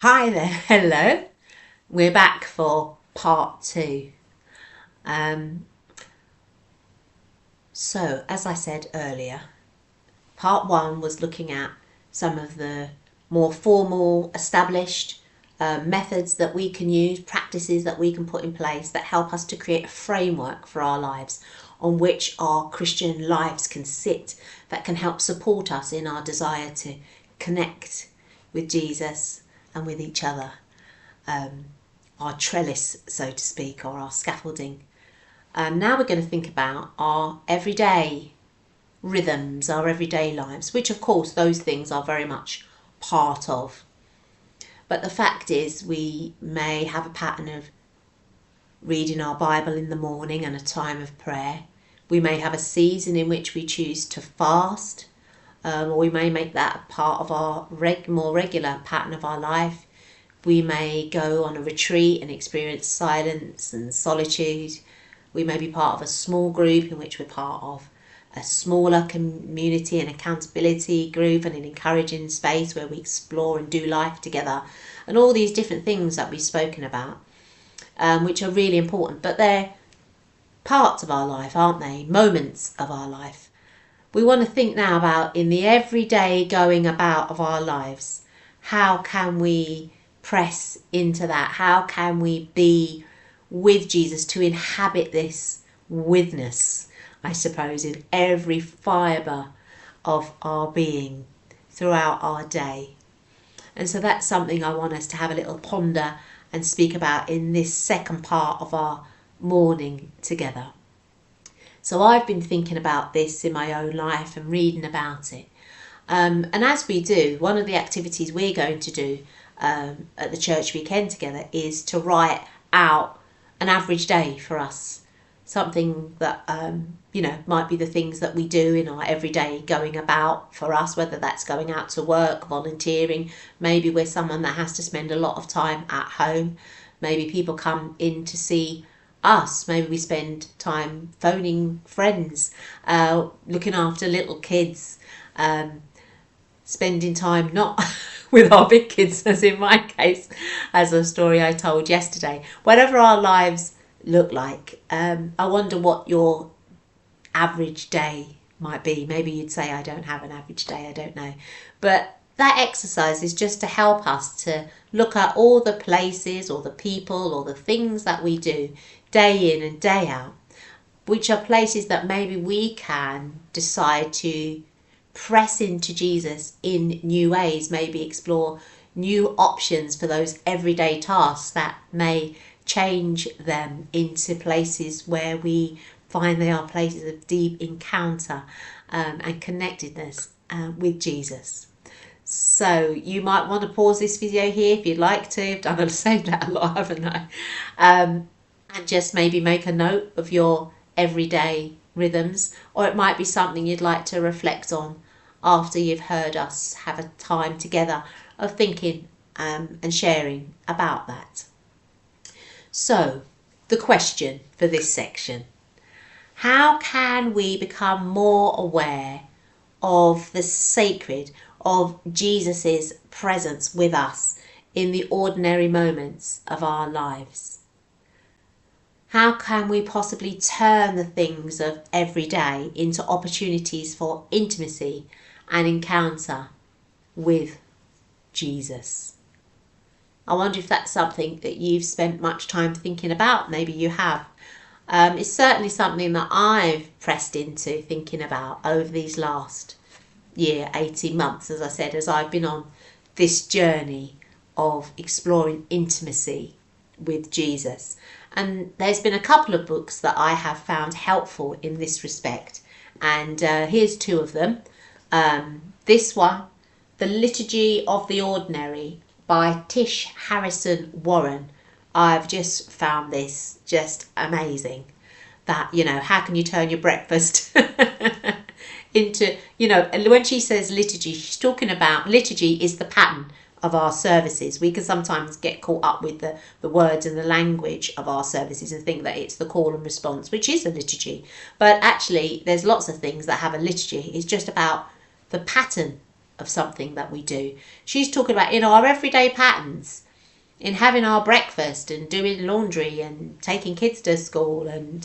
Hi there, hello. We're back for part two. Um, as I said earlier, part one was looking at some of the more formal, established methods that we can use, practices that we can put in place that help us to create a framework for our lives on which our Christian lives can sit, that can help support us in our desire to connect with Jesus and with each other. Our trellis, so to speak, or our scaffolding. Now we're going to think about our everyday rhythms, our everyday lives, which of course those things are very much part of. But the fact is we may have a pattern of reading our Bible in the morning and a time of prayer. We may have a season in which we choose to fast, or we may make that a part of our more regular pattern of our life. We may go on a retreat and experience silence and solitude. We may be part of a small group in which we're part of a smaller community and accountability group and an encouraging space where we explore and do life together. And all these different things that we've spoken about, which are really important. But they're parts of our life, aren't they? Moments of our life. We want to think now about in the everyday going about of our lives, how can we press into that? How can we be with Jesus to inhabit this witness, I suppose, in every fibre of our being throughout our day? And so that's something I want us to have a little ponder and speak about in this second part of our morning together. So I've been thinking about this in my own life and reading about it. And as we do, one of the activities we're going to do at the church weekend together is to write out an average day for us. Something that, might be the things that we do in our everyday going about for us, whether that's going out to work, volunteering. Maybe we're someone that has to spend a lot of time at home. Maybe people come in to see us. Maybe we spend time phoning friends, looking after little kids, spending time not with our big kids, as in my case, as a story I told yesterday. Whatever our lives look like, I wonder what your average day might be. Maybe you'd say, I don't have an average day, I don't know. But that exercise is just to help us to look at all the places or the people or the things that we do day in and day out, which are places that maybe we can decide to press into Jesus in new ways, maybe explore new options for those everyday tasks that may change them into places where we find they are places of deep encounter and connectedness with Jesus. So you might want to pause this video here if you'd like to. I've done that a lot, haven't I? And just maybe make a note of your everyday rhythms, or it might be something you'd like to reflect on after you've heard us have a time together of thinking and sharing about that. So, the question for this section: how can we become more aware of the sacred, of Jesus's presence with us in the ordinary moments of our lives? How can we possibly turn the things of every day into opportunities for intimacy and encounter with Jesus? I wonder if that's something that you've spent much time thinking about. Maybe you have. It's certainly something that I've pressed into thinking about over these last year, 18 months, as I said, as I've been on this journey of exploring intimacy with Jesus. And there's been a couple of books that I have found helpful in this respect. And here's two of them. This one, The Liturgy of the Ordinary by Tish Harrison Warren. I've just found this just amazing. That, how can you turn your breakfast into, when she says liturgy, she's talking about liturgy is the pattern of our services. We can sometimes get caught up with the words and the language of our services and think that it's the call and response, which is a liturgy. But actually, there's lots of things that have a liturgy. It's just about the pattern of something that we do. She's talking about, our everyday patterns in having our breakfast and doing laundry and taking kids to school and,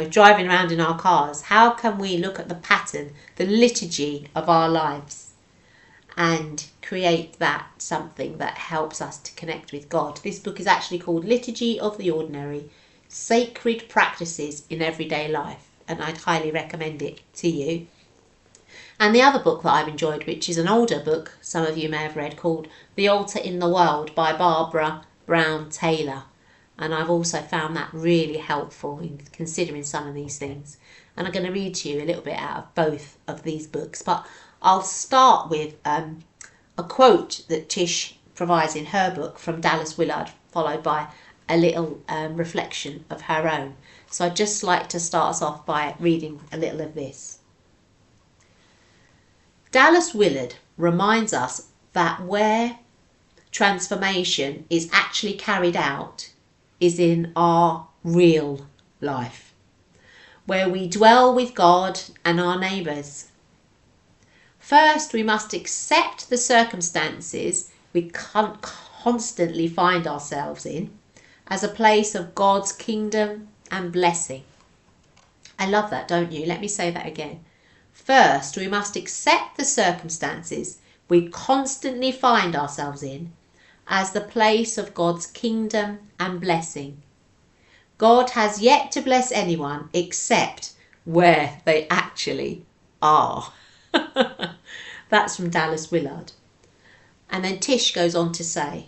driving around in our cars. How can we look at the pattern, the liturgy of our lives and create that something that helps us to connect with God? This book is actually called Liturgy of the Ordinary, Sacred Practices in Everyday Life, and I'd highly recommend it to you. And the other book that I've enjoyed, which is an older book, some of you may have read, called The Altar in the World by Barbara Brown Taylor. And I've also found that really helpful in considering some of these things. And I'm going to read to you a little bit out of both of these books. But I'll start with a quote that Tish provides in her book from Dallas Willard, followed by a little reflection of her own. So I'd just like to start us off by reading a little of this. Dallas Willard reminds us that where transformation is actually carried out is in our real life, where we dwell with God and our neighbours. First, we must accept the circumstances we constantly find ourselves in as a place of God's kingdom and blessing. I love that, don't you? Let me say that again. First, we must accept the circumstances we constantly find ourselves in as the place of God's kingdom and blessing. God has yet to bless anyone except where they actually are. That's from Dallas Willard. And then Tish goes on to say,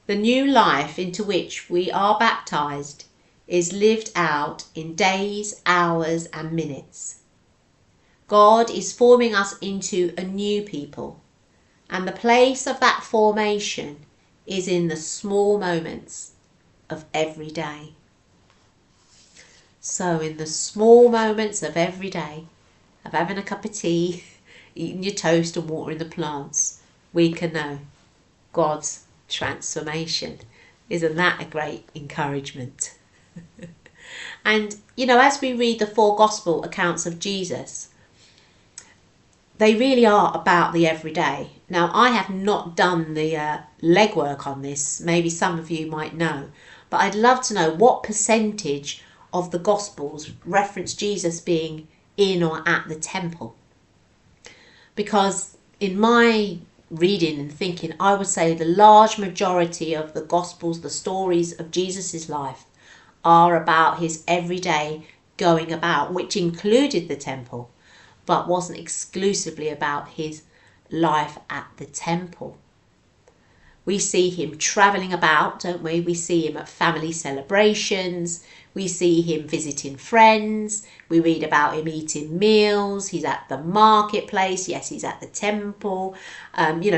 the new life into which we are baptized is lived out in days, hours, and minutes. God is forming us into a new people, and the place of that formation is in the small moments of every day. So in the small moments of every day, of having a cup of tea, eating your toast and watering the plants, we can know God's transformation. Isn't that a great encouragement? And, as we read the 4 gospel accounts of Jesus, they really are about the everyday. Now, I have not done the legwork on this. Maybe some of you might know. But I'd love to know what percentage of the Gospels reference Jesus being in or at the temple. Because in my reading and thinking, I would say the large majority of the Gospels, the stories of Jesus' life, are about his everyday going about, which included the temple, but wasn't exclusively about his life at the temple. We see him travelling about, don't we? We see him at family celebrations. We see him visiting friends. We read about him eating meals. He's at the marketplace. Yes, he's at the temple.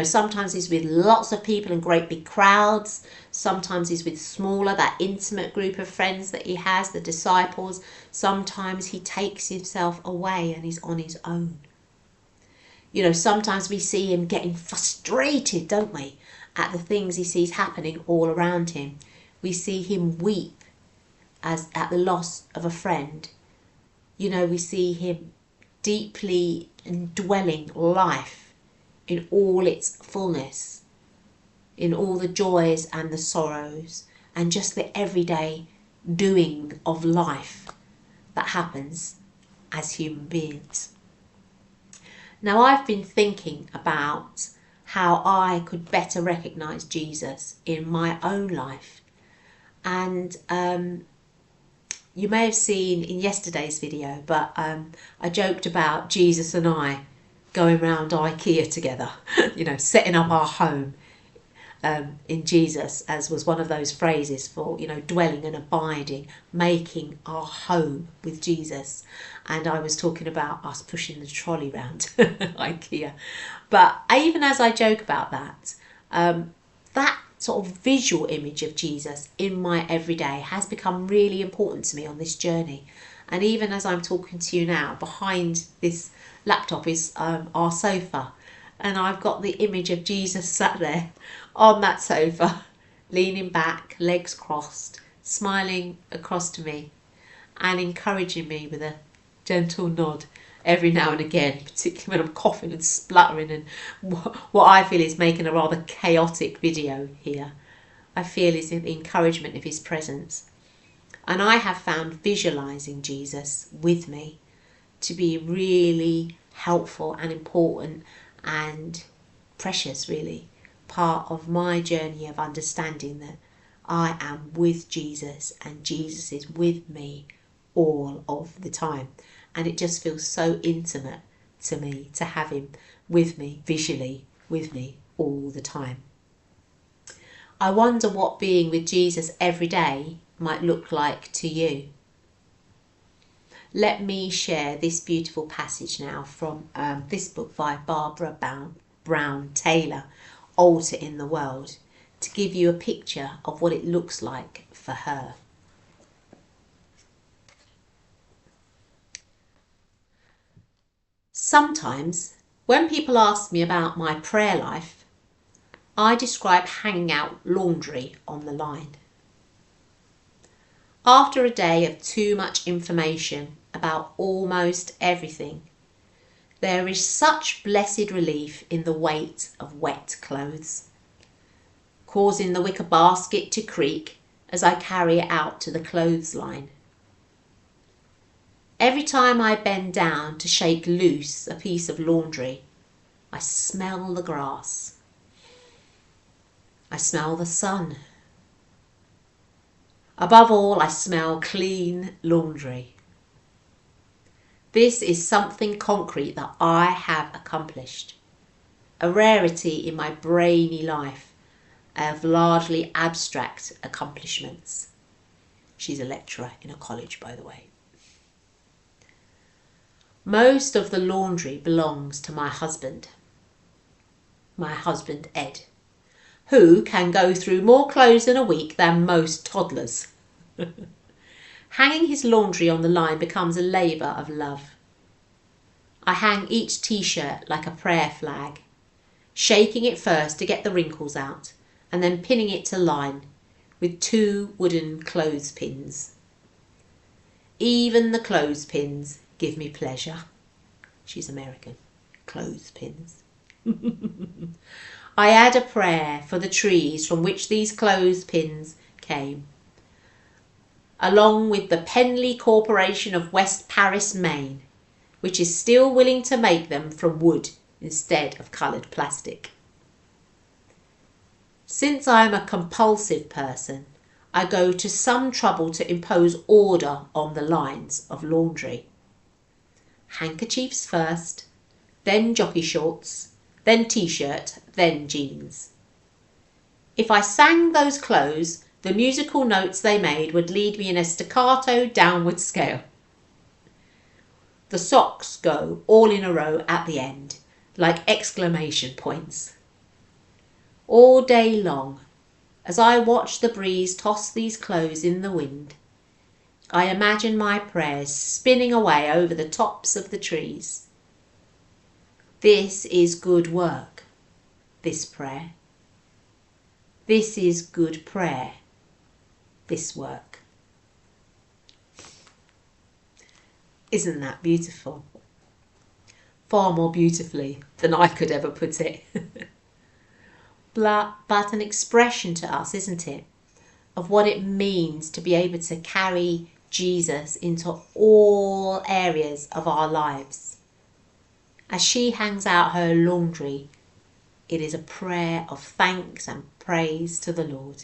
Sometimes he's with lots of people and great big crowds. Sometimes he's with smaller, that intimate group of friends that he has, the disciples. Sometimes he takes himself away and he's on his own. Sometimes we see him getting frustrated, don't we, at the things he sees happening all around him. We see him weep as at the loss of a friend. We see him deeply indwelling life in all its fullness, in all the joys and the sorrows, and just the everyday doing of life that happens as human beings. Now, I've been thinking about how I could better recognise Jesus in my own life. And you may have seen in yesterday's video, but I joked about Jesus and I going round IKEA together, setting up our home in Jesus, as was one of those phrases for, dwelling and abiding, making our home with Jesus. And I was talking about us pushing the trolley round IKEA. But even as I joke about that, that sort of visual image of Jesus in my everyday has become really important to me on this journey. And even as I'm talking to you now, behind this laptop is our sofa. And I've got the image of Jesus sat there on that sofa, leaning back, legs crossed, smiling across to me and encouraging me with a gentle nod every now and again, particularly when I'm coughing and spluttering and what I feel is making a rather chaotic video here. I feel is the encouragement of his presence. And I have found visualising Jesus with me to be really helpful and important and precious, really, part of my journey of understanding that I am with Jesus and Jesus is with me all of the time. And it just feels so intimate to me to have him with me, visually with me all the time. I wonder what being with Jesus every day might look like to you. Let me share this beautiful passage now from this book by Barbara Brown Taylor, Altar in the World, to give you a picture of what it looks like for her. Sometimes, when people ask me about my prayer life, I describe hanging out laundry on the line. After a day of too much information about almost everything, there is such blessed relief in the weight of wet clothes, causing the wicker basket to creak as I carry it out to the clothesline. Every time I bend down to shake loose a piece of laundry, I smell the grass. I smell the sun. Above all, I smell clean laundry. This is something concrete that I have accomplished, a rarity in my brainy life of largely abstract accomplishments. She's a lecturer in a college, by the way. Most of the laundry belongs to my husband Ed, who can go through more clothes in a week than most toddlers. Hanging his laundry on the line becomes a labour of love. I hang each t-shirt like a prayer flag, shaking it first to get the wrinkles out and then pinning it to line with 2 wooden clothespins. Even the clothespins give me pleasure. She's American. Clothespins. I add a prayer for the trees from which these clothespins came, along with the Penley Corporation of West Paris, Maine, which is still willing to make them from wood instead of coloured plastic. Since I am a compulsive person, I go to some trouble to impose order on the lines of laundry. Handkerchiefs first, then jockey shorts, then t-shirt, then jeans. If I sang those clothes, the musical notes they made would lead me in a staccato downward scale. The socks go all in a row at the end, like exclamation points. All day long, as I watch the breeze toss these clothes in the wind, I imagine my prayers spinning away over the tops of the trees. This is good work, this prayer. This is good prayer, this work. Isn't that beautiful? Far more beautifully than I could ever put it. But an expression to us, isn't it, of what it means to be able to carry Jesus into all areas of our lives. As she hangs out her laundry, it is a prayer of thanks and praise to the Lord.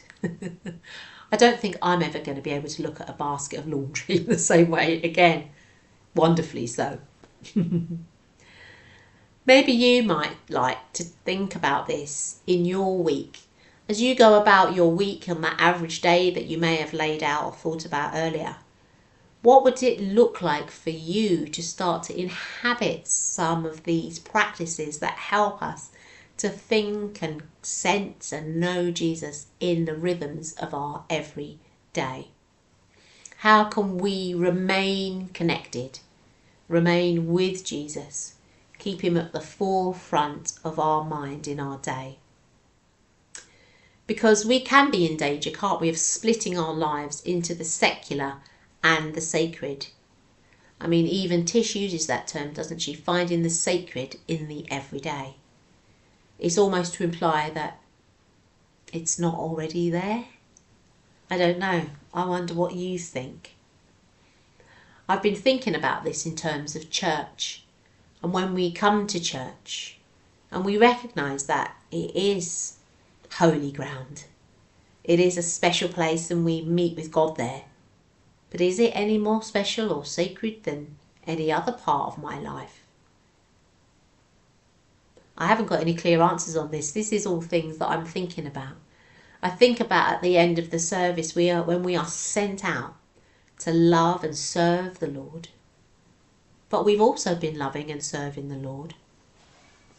I don't think I'm ever going to be able to look at a basket of laundry the same way again. Wonderfully so. Maybe you might like to think about this in your week. As you go about your week on that average day that you may have laid out or thought about earlier, what would it look like for you to start to inhabit some of these practices that help us to think and sense and know Jesus in the rhythms of our everyday? How can we remain connected, remain with Jesus, keep him at the forefront of our mind in our day? Because we can be in danger, can't we, of splitting our lives into the secular and the sacred. I mean, even Tish uses that term, doesn't she? Finding the sacred in the everyday. It's almost to imply that it's not already there. I don't know. I wonder what you think. I've been thinking about this in terms of church. And when we come to church and we recognise that it is holy ground, it is a special place and we meet with God there. But is it any more special or sacred than any other part of my life? I haven't got any clear answers on this. This is all things that I'm thinking about. I think about at the end of the service when we are sent out to love and serve the Lord. But we've also been loving and serving the Lord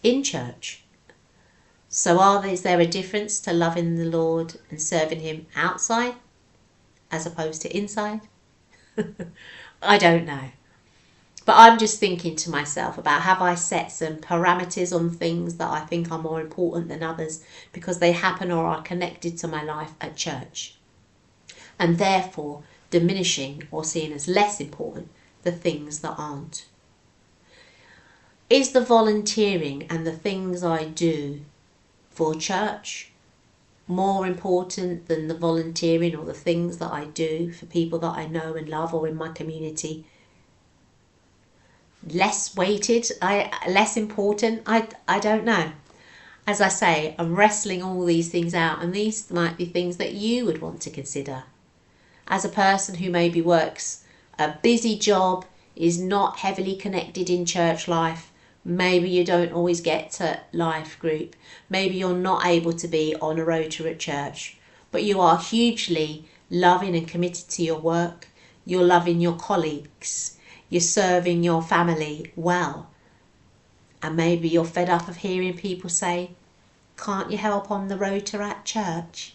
in church. So is there a difference to loving the Lord and serving him outside as opposed to inside? I don't know. But I'm just thinking to myself about, have I set some parameters on things that I think are more important than others because they happen or are connected to my life at church, and therefore diminishing or seeing as less important the things that aren't? Is the volunteering and the things I do for church more important than the volunteering or the things that I do for people that I know and love or in my community? Less weighted, less important? I don't know. As I say, I'm wrestling all these things out, and these might be things that you would want to consider. As a person who maybe works a busy job, is not heavily connected in church life, maybe you don't always get to life group, maybe you're not able to be on a rota at church, but you are hugely loving and committed to your work, you're loving your colleagues, you're serving your family well, and maybe you're fed up of hearing people say, can't you help on the rota at church?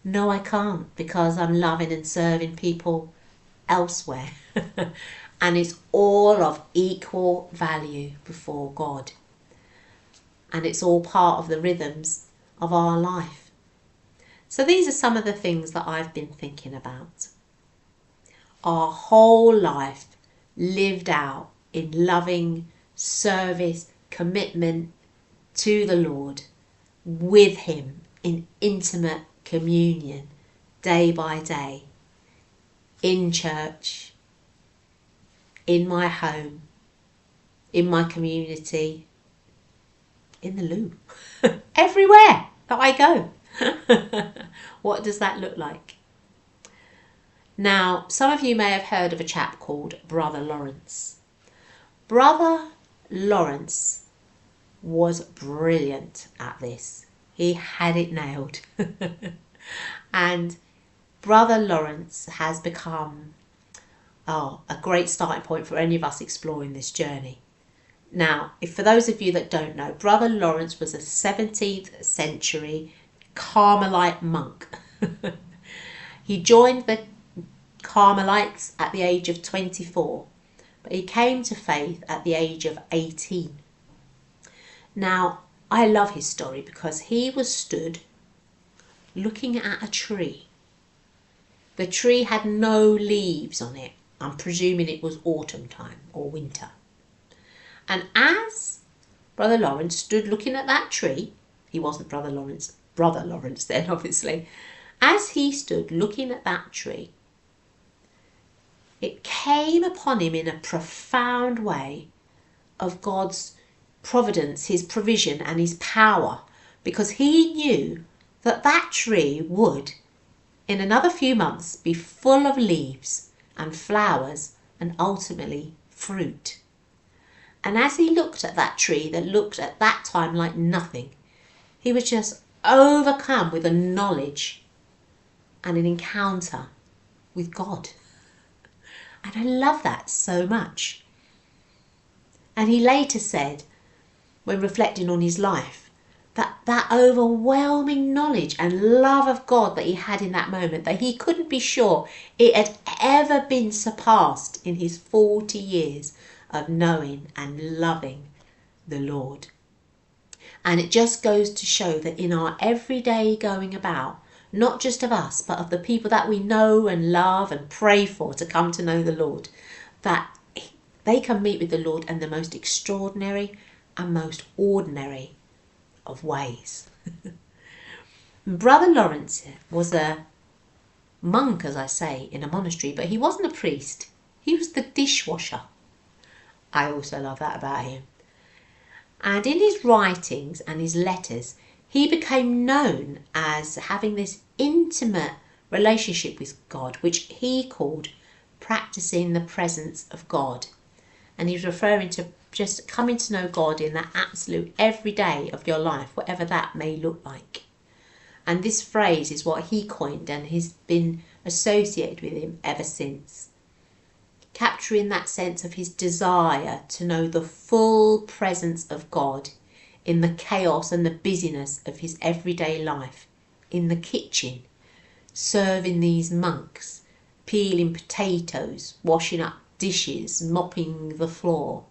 No, I can't, because I'm loving and serving people elsewhere. And it's all of equal value before God. And it's all part of the rhythms of our life. So these are some of the things that I've been thinking about. Our whole life lived out in loving service, commitment to the Lord, with him in intimate communion, day by day, in church, in my home, in my community, in the loo, everywhere that I go. What does that look like? Now, some of you may have heard of a chap called Brother Lawrence. Brother Lawrence was brilliant at this. He had it nailed. And Brother Lawrence has become a great starting point for any of us exploring this journey. Now, if for those of you that don't know, Brother Lawrence was a 17th century Carmelite monk. He joined the Carmelites at the age of 24, but he came to faith at the age of 18. Now, I love his story because he was stood looking at a tree. The tree had no leaves on it. I'm presuming it was autumn time or winter. And as Brother Lawrence stood looking at that tree, he wasn't Brother Lawrence then, obviously. As he stood looking at that tree, it came upon him in a profound way of God's providence, his provision and his power, because he knew that that tree would, in another few months, be full of leaves and flowers and ultimately fruit. And as he looked at that tree that looked at that time like nothing, he was just overcome with a knowledge and an encounter with God. And I love that so much. And he later said, when reflecting on his life, that overwhelming knowledge and love of God that he had in that moment, that he couldn't be sure it had ever been surpassed in his 40 years of knowing and loving the Lord. And it just goes to show that in our everyday going about, not just of us, but of the people that we know and love and pray for to come to know the Lord, that they can meet with the Lord in the most extraordinary and most ordinary of ways. Brother Lawrence was a monk, as I say, in a monastery, but he wasn't a priest. He was the dishwasher. I also love that about him. And in his writings and his letters, he became known as having this intimate relationship with God, which he called practicing the presence of God. And he's referring to just coming to know God in that absolute every day of your life, whatever that may look like. And this phrase is what he coined and has been associated with him ever since. Capturing that sense of his desire to know the full presence of God in the chaos and the busyness of his everyday life, in the kitchen, serving these monks, peeling potatoes, washing up dishes, mopping the floor.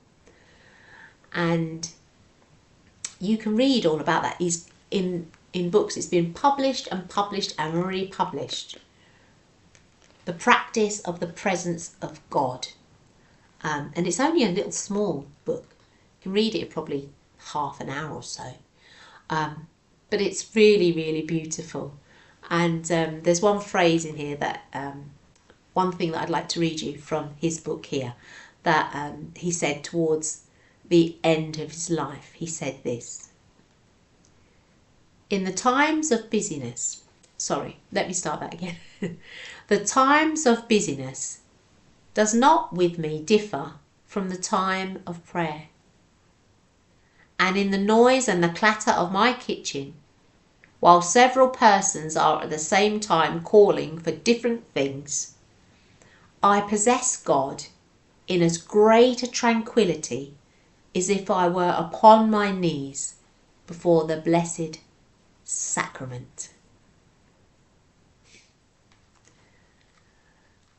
And you can read all about that. He's in books. It's been published and published and republished. The practice of the presence of God. And it's only a little small book. You can read it in probably half an hour or so. But it's really, really beautiful. And there's one phrase in here that, one thing that I'd like to read you from his book here, that he said towards the end of his life. He said this: in the times of busyness, let me start that again. The times of busyness does not with me differ from the time of prayer. And in the noise and the clatter of my kitchen, while several persons are at the same time calling for different things, I possess God in as great a tranquillity as if I were upon my knees before the blessed sacrament.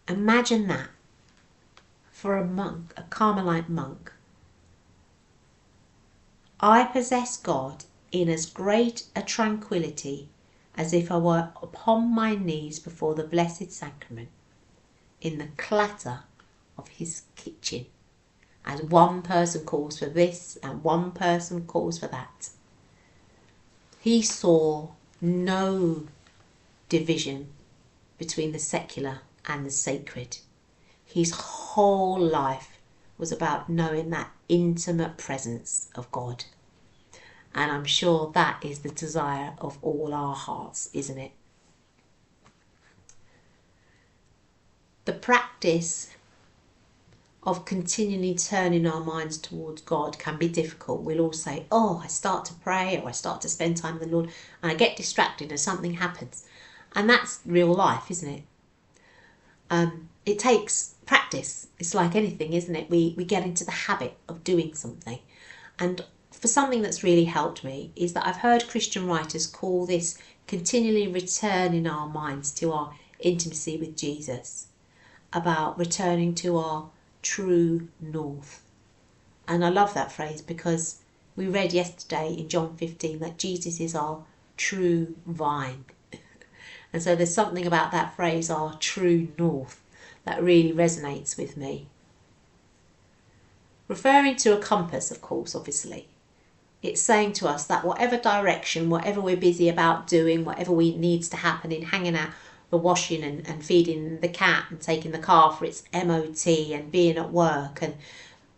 Imagine that for a monk, a Carmelite monk. I possess God in as great a tranquillity as if I were upon my knees before the blessed sacrament, in the clatter of his kitchen, as one person calls for this and one person calls for that. He saw no division between the secular and the sacred. His whole life was about knowing that intimate presence of God. And I'm sure that is the desire of all our hearts, isn't it? The practice of continually turning our minds towards God can be difficult. We'll all say, I start to pray or I start to spend time with the Lord and I get distracted and something happens. And that's real life, isn't it? It takes practice. It's like anything, isn't it? We get into the habit of doing something. And for something that's really helped me is that I've heard Christian writers call this continually returning our minds to our intimacy with Jesus, about returning to our true north. And I love that phrase because we read yesterday in John 15 that Jesus is our true vine. And so there's something about that phrase, our true north, that really resonates with me. Referring to a compass, of course, obviously. It's saying to us that whatever direction, whatever we're busy about doing, whatever needs to happen in hanging out the washing and feeding the cat and taking the car for its MOT and being at work and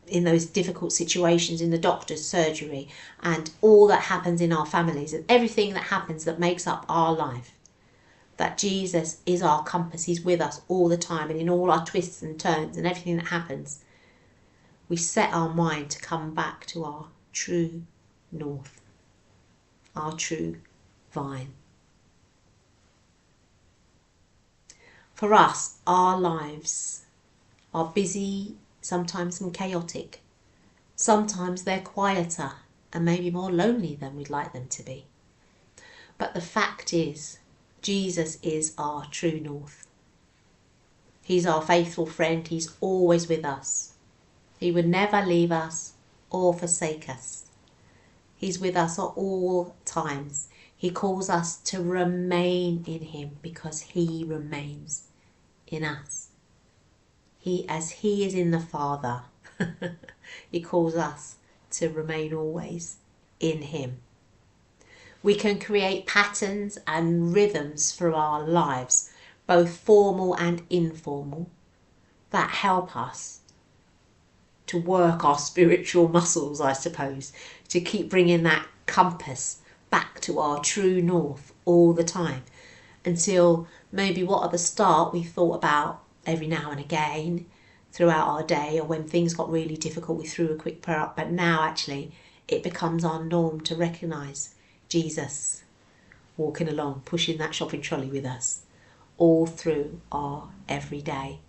in those difficult situations in the doctor's surgery and all that happens in our families and everything that happens that makes up our life, that Jesus is our compass. He's with us all the time, and in all our twists and turns and everything that happens, we set our mind to come back to our true north, our true vine. For us, our lives are busy, sometimes and chaotic. Sometimes they're quieter and maybe more lonely than we'd like them to be. But the fact is, Jesus is our true north. He's our faithful friend. He's always with us. He would never leave us or forsake us. He's with us at all times. He calls us to remain in him because he remains in us. As he is in the Father, he calls us to remain always in him. We can create patterns and rhythms for our lives, both formal and informal, that help us to work our spiritual muscles, I suppose, to keep bringing that compass back to our true north all the time, until maybe what at the start we thought about every now and again throughout our day, or when things got really difficult we threw a quick prayer up, but now actually it becomes our norm to recognise Jesus walking along, pushing that shopping trolley with us all through our everyday.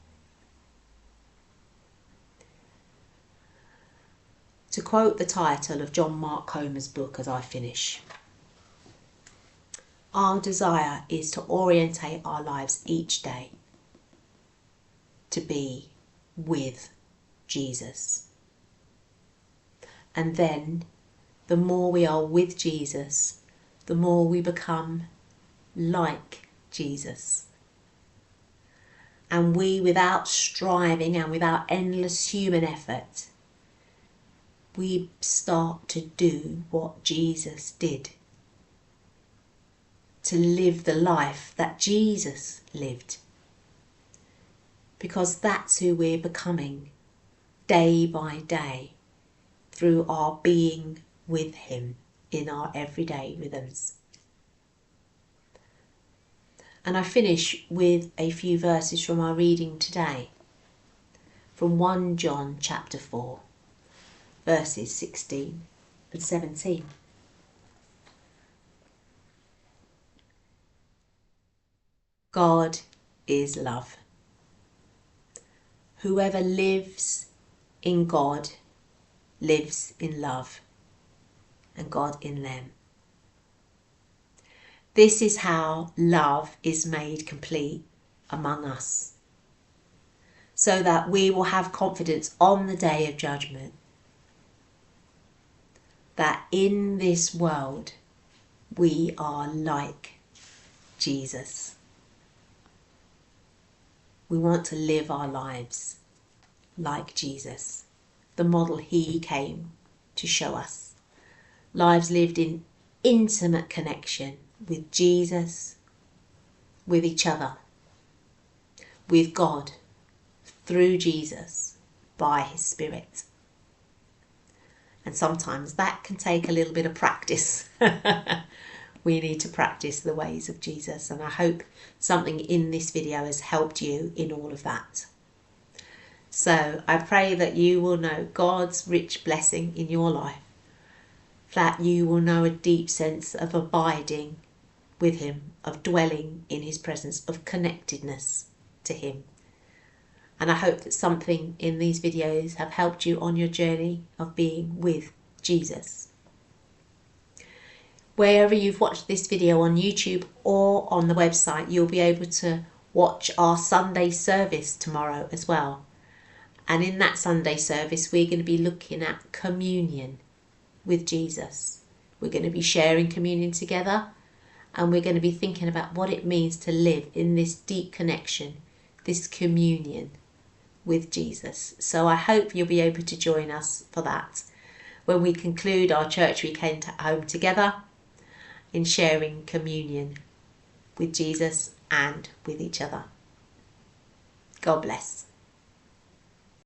To quote the title of John Mark Comer's book as I finish, our desire is to orientate our lives each day to be with Jesus. And then the more we are with Jesus, the more we become like Jesus. And we, without striving and without endless human effort, we start to do what Jesus did. To live the life that Jesus lived. Because that's who we're becoming day by day through our being with him in our everyday rhythms. And I finish with a few verses from our reading today, from 1 John chapter 4, verses 16 and 17. God is love. Whoever lives in God lives in love, and God in them. This is how love is made complete among us, so that we will have confidence on the day of judgment, that in this world we are like Jesus. We want to live our lives like Jesus, the model he came to show us. Lives lived in intimate connection with Jesus, with each other, with God, through Jesus, by his Spirit. And sometimes that can take a little bit of practice. We need to practice the ways of Jesus, and I hope something in this video has helped you in all of that. So I pray that you will know God's rich blessing in your life, that you will know a deep sense of abiding with him, of dwelling in his presence, of connectedness to him. And I hope that something in these videos have helped you on your journey of being with Jesus. Wherever you've watched this video on YouTube or on the website, you'll be able to watch our Sunday service tomorrow as well. And in that Sunday service, we're going to be looking at communion with Jesus. We're going to be sharing communion together, and we're going to be thinking about what it means to live in this deep connection, this communion with Jesus. So I hope you'll be able to join us for that when we conclude our church weekend at home together in sharing communion with Jesus and with each other. God bless.